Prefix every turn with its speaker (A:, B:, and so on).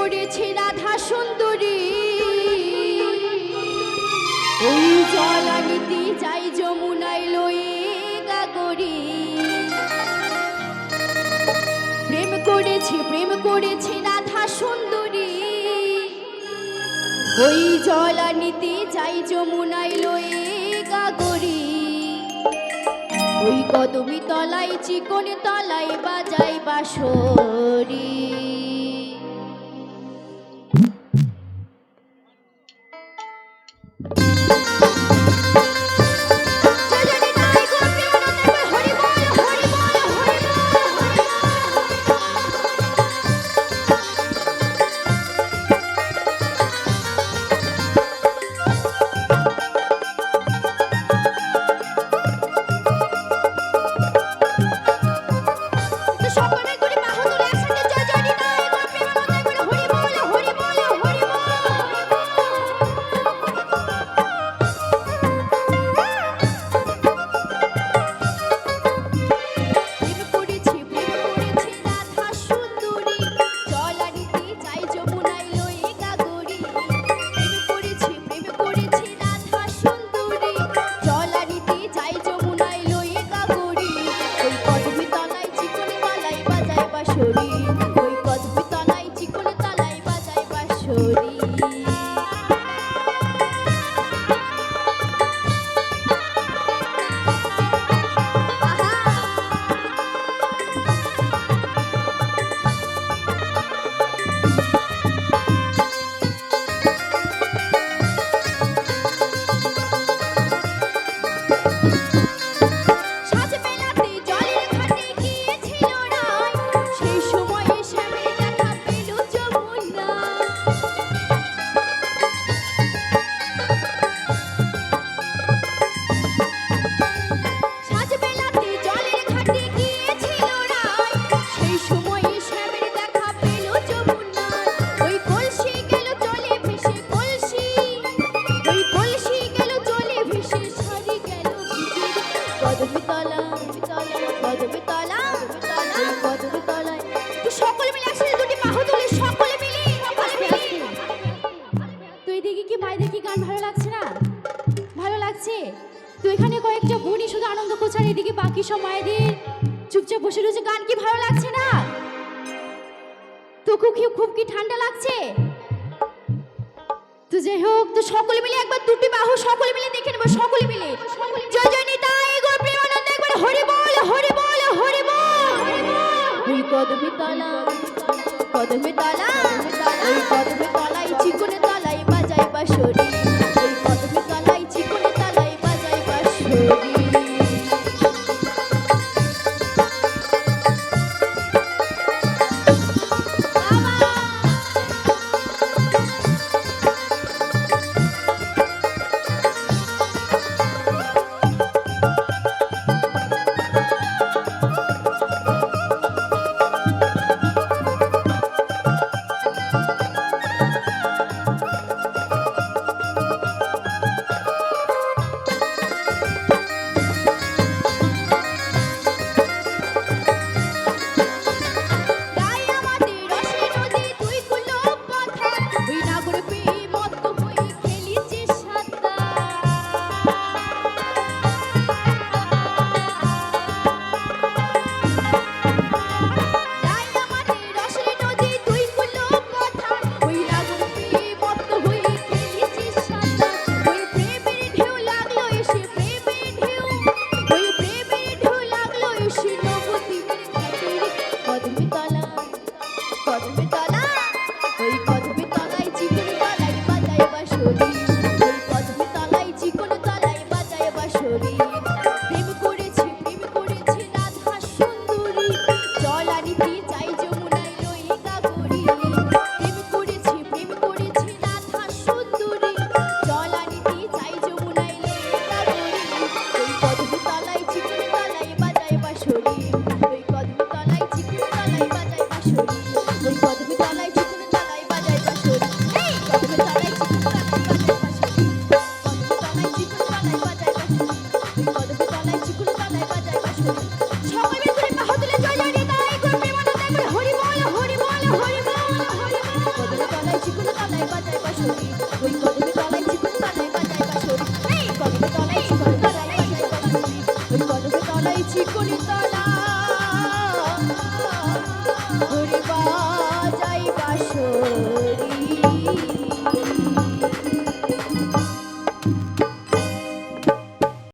A: করেছে রাধা সুন্দরী, ওই জল আনিতে যাই যমুনায় লয়ে গাগরি। প্রেম করেছে রাধা সুন্দরী, ওই জল আনিতে যাই যমুনায় লয়ে গাগরি। ওই কদমি তলায় চিকন তলায় বাজাই বাঁশরি। ওই কদমি তলায় চিকন তলায় বাজায় বাঁশরি। তো এখানে কয়েকটা বোনই শুধু আনন্দ করছে, আর এদিকে বাকি সব মায়েদের চুপচাপ বসে রয়েছে। গান কি ভালো লাগছে না? তো খুব কি ঠান্ডা লাগছে? তো যাই হোক, তো সকলে মিলে একবার দুটি বাহু সকলে মিলে দেখে নেবো। সকলে মিলে জয় জয় নিতাই গৌর প্রেমানন্দ, একবার হরি বল হরি বল হরি বল। ওই কদমি তলা